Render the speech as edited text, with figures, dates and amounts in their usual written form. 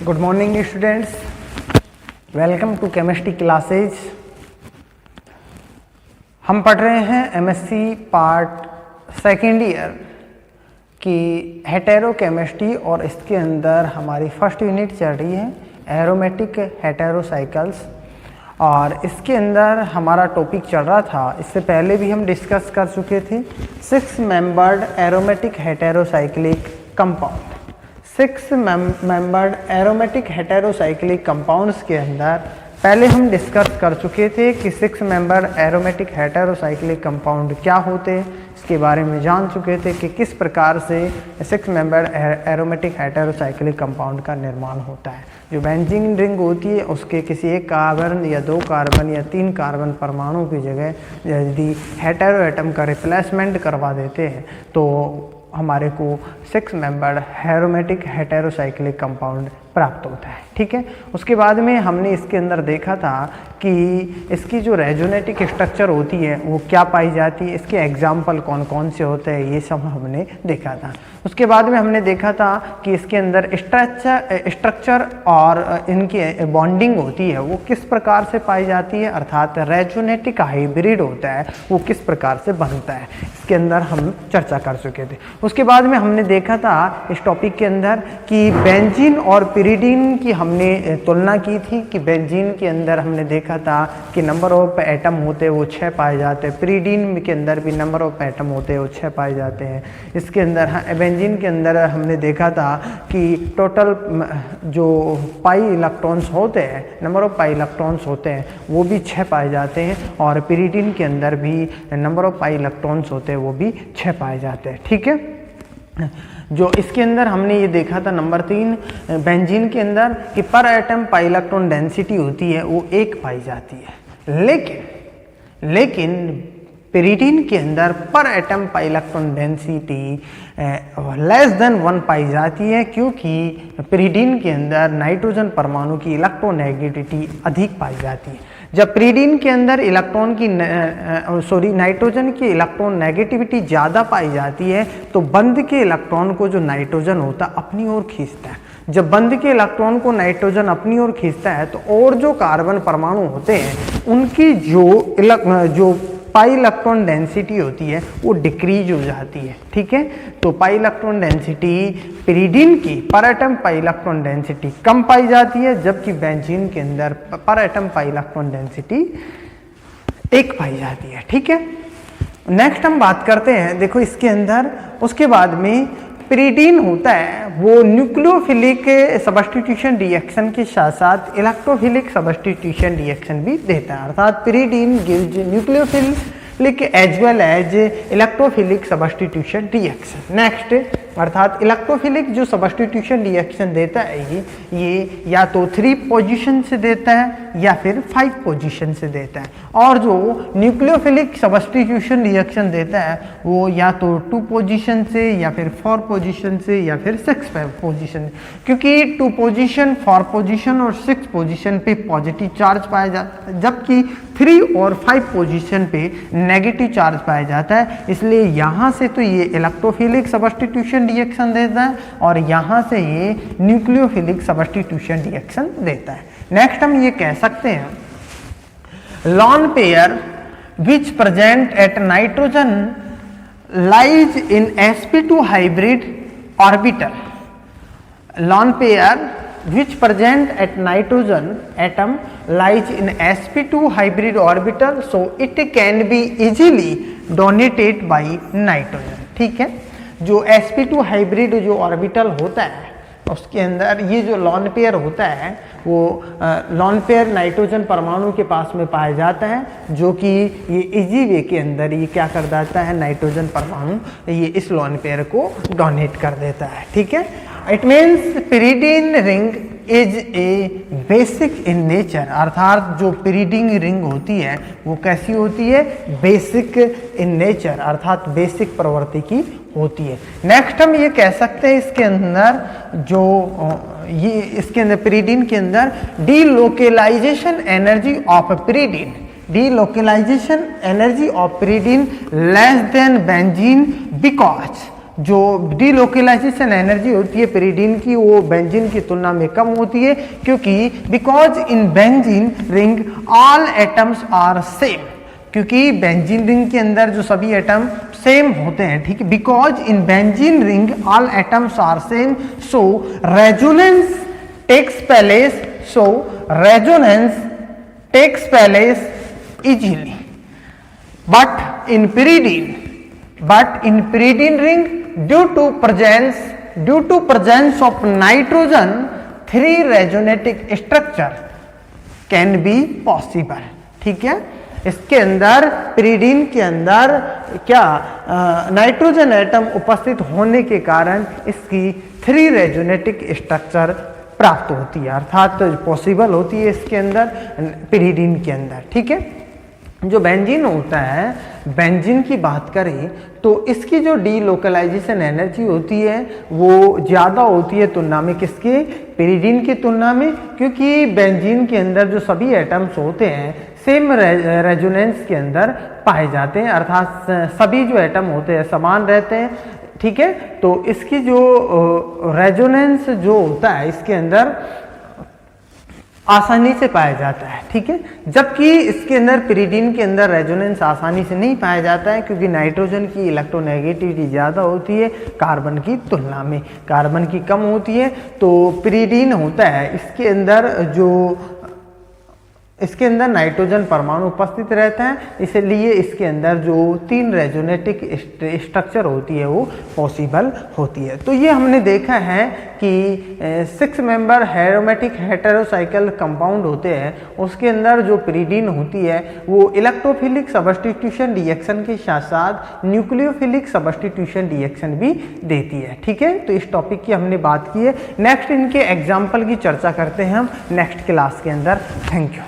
Good morning students, welcome to chemistry classes. हम पढ़ रहे हैं एमएससी पार्ट सेकेंड ईयर की हेटेरोकेमिस्ट्री और इसके अंदर हमारी फर्स्ट यूनिट चल रही है एरोमेटिक हेटेरोसाइकल्स। और इसके अंदर हमारा टॉपिक चल रहा था, इससे पहले भी हम डिस्कस कर चुके थे 6 membered aromatic heterocyclic compound. 6 membered aromatic heterocyclic compounds के अंदर पहले हम डिस्कस कर चुके थे कि 6 मेंबर एरोमेटिक हेटेरोसाइक्लिक कंपाउंड क्या होते हैं, इसके बारे में जान चुके थे कि किस प्रकार से 6 मेंबर एरोमेटिक हेटेरोसाइक्लिक कंपाउंड का निर्माण होता है। जो बेंजीन रिंग होती है उसके किसी एक कार्बन या 2 कार्बन या 3 कार्बन परमाणु की जगह यदि हेटेरो एटम का रिप्लेसमेंट करवा देते हैं तो हमारे को 6 मेंबर्ड एरोमेटिक हेटेरोसाइक्लिक कंपाउंड प्राप्त होता है। ठीक है, उसके बाद में हमने इसके अंदर देखा था कि इसकी जो रेजोनेटिक स्ट्रक्चर होती है वो क्या पाई जाती है, इसके एग्जाम्पल कौन कौन से होते हैं, ये सब हमने देखा था। उसके बाद में हमने देखा था कि इसके अंदर स्ट्रक्चर और इनकी बॉन्डिंग होती है वो किस प्रकार से पाई जाती है, अर्थात रेजोनेटिक हाइब्रिड होता है वो किस प्रकार से बनता है, इसके अंदर हम चर्चा कर चुके थे। उसके बाद में हमने देखा था इस टॉपिक के अंदर कि बेंजीन और पिरिडीन की हमने तुलना की थी कि बेंजीन के अंदर हमने देखा था कि नंबर ऑफ एटम होते हैं वो 6 पाए जाते हैं, पिरिडीन के अंदर भी नंबर ऑफ एटम होते हैं वो 6 पाए जाते हैं। इसके अंदर बेंजीन के अंदर हमने देखा था कि टोटल जो पाई इलेक्ट्रॉन्स होते हैं, नंबर ऑफ पाई इलेक्ट्रॉन्स होते हैं वो भी 6 पाए जाते हैं, और पिरिडीन के अंदर भी नंबर ऑफ पाई इलेक्ट्रॉन्स होते हैं वो भी 6 पाए जाते हैं। ठीक है, जो इसके अंदर हमने ये देखा था नंबर 3 बेंजीन के अंदर कि पर एटम पाई इलेक्ट्रॉन डेंसिटी होती है वो 1 पाई जाती है, लेकिन पिरिडीन के अंदर पर atom pi electron density less than 1 पाई जाती है, क्योंकि पिरिडीन के अंदर नाइट्रोजन परमाणु की इलेक्ट्रोनेगेटिविटी अधिक पाई जाती है। जब पिरिडीन के अंदर नाइट्रोजन की इलेक्ट्रॉन नेगेटिविटी ज़्यादा पाई जाती है तो बंद के इलेक्ट्रॉन को जो नाइट्रोजन होता है अपनी ओर खींचता है। जब बंद के इलेक्ट्रॉन को नाइट्रोजन अपनी ओर खींचता है तो और जो कार्बन परमाणु होते हैं उनकी जो पाई इलेक्ट्रॉन डेंसिटी होती है वो डिक्रीज हो जाती है। ठीक है, तो पाई इलेक्ट्रॉन डेंसिटी पिरिडीन की पर एटम पाई इलेक्ट्रॉन डेंसिटी कम पाई जाती है, जबकि बेंजीन के अंदर पर एटम पाई इलेक्ट्रॉन डेंसिटी 1 पाई जाती है। ठीक है, नेक्स्ट हम बात करते हैं, देखो इसके अंदर उसके बाद में पिरिडीन होता है वो न्यूक्लियोफिलिक सब्स्टिट्यूशन रिएक्शन के साथ साथ इलेक्ट्रोफिलिक सब्स्टिट्यूशन रिएक्शन भी देता है, अर्थात pyridine gives nucleophilic as well as electrophilic substitution reaction. Next, अर्थात इलेक्ट्रोफिलिक जो सब्स्टिट्यूशन रिएक्शन देता है ये या तो 3 पोजीशन से देता है या फिर 5 पोजीशन से देता है, और जो न्यूक्लियोफिलिक सब्स्टिट्यूशन रिएक्शन देता है वो या तो 2 पोजीशन से या फिर 4 पोजीशन से या फिर 6 पोजीशन, क्योंकि 2 पोजीशन 4 पोजीशन और 6 पोजीशन पे पॉजिटिव चार्ज पाया जाता है, जबकि 3 और 5 पोजीशन पे नेगेटिव चार्ज पाया जाता है। इसलिए यहाँ से तो ये इलेक्ट्रोफिलिक सब्स्टिट्यूशन रिएक्शन देता है और यहाँ से ये न्यूक्लियोफिलिक सब्स्टिट्यूशन रिएक्शन देता है। नेक्स्ट हम ये कह सकते हैं lone pair which present at nitrogen lies in sp2 hybrid orbital. Lone pair which present at nitrogen atom lies in sp2 hybrid orbital, so it can be easily donated by nitrogen। ठीक है, जो sp2 hybrid जो orbital होता है उसके अंदर ये जो लॉन पेयर होता है वो लॉन पेयर नाइट्रोजन परमाणु के पास में पाया जाता है, जो कि ये इजी वे के अंदर ये क्या कर देता है, नाइट्रोजन परमाणु ये इस लॉन पेयर को डोनेट कर देता है। ठीक है, it means pyridine ring is a basic in nature, अर्थात जो पिरिडीन रिंग होती है वो कैसी होती है, बेसिक इन नेचर, अर्थात बेसिक प्रवृत्ति की होती है। नेक्स्ट हम ये कह सकते हैं इसके अंदर जो ये इसके अंदर पिरिडीन के अंदर delocalisation energy of pyridine, delocalisation energy of pyridine less than benzene because जो डीलोकलाइजेशन एनर्जी होती है पिरिडीन की वो बेंजीन की तुलना में कम होती है, क्योंकि because in benzene ring all atoms are same, क्योंकि बेंजीन रिंग के अंदर जो सभी एटम सेम होते हैं, ठीक है। Because in benzene ring all atoms are same, so resonance takes place, so resonance takes place easily. But in pyridine ring, due to presence of nitrogen, 3 resonating structure can be possible, ठीक है। इसके अंदर pyridine के अंदर क्या nitrogen atom उपस्थित होने के कारण इसकी 3 रेजोनेटिक स्ट्रक्चर प्राप्त होती है, अर्थात पॉसिबल होती है इसके अंदर pyridine के अंदर, ठीक है। जो बेंजीन होता है, बेंजीन की बात करें तो इसकी जो डीलोकलाइजेशन एनर्जी होती है वो ज़्यादा होती है तुलना में किसके, पिरिडीन की तुलना में, क्योंकि बेंजीन के अंदर जो सभी एटम्स होते हैं सेम रेजोनेंस के अंदर पाए जाते हैं, अर्थात सभी जो एटम होते हैं समान रहते हैं, ठीक है। तो इसकी जो रेजोनेंस जो होता है इसके अंदर आसानी से पाया जाता है, ठीक है। जबकि इसके अंदर पिरिडीन के अंदर रेजोनेंस आसानी से नहीं पाया जाता है, क्योंकि नाइट्रोजन की इलेक्ट्रोनेगेटिविटी ज़्यादा होती है कार्बन की तुलना में, कार्बन की कम होती है। तो पिरिडीन होता है इसके अंदर नाइट्रोजन परमाणु उपस्थित रहता है, इसलिए इसके अंदर जो 3 रेजोनेटिक स्ट्रक्चर होती है वो पॉसिबल होती है। तो ये हमने देखा है कि 6 मेंबर एरोमेटिक हेटेरोसाइकल कंपाउंड होते हैं, उसके अंदर जो पिरिडीन होती है वो इलेक्ट्रोफिलिक सब्स्टिट्यूशन रिएक्शन के साथ साथ न्यूक्लियोफिलिक सब्स्टिट्यूशन रिएक्शन भी देती है, ठीक है। तो इस टॉपिक की हमने बात की है। नेक्स्ट इनके एग्जाम्पल की चर्चा करते हैं हम नेक्स्ट क्लास के अंदर। Thank you.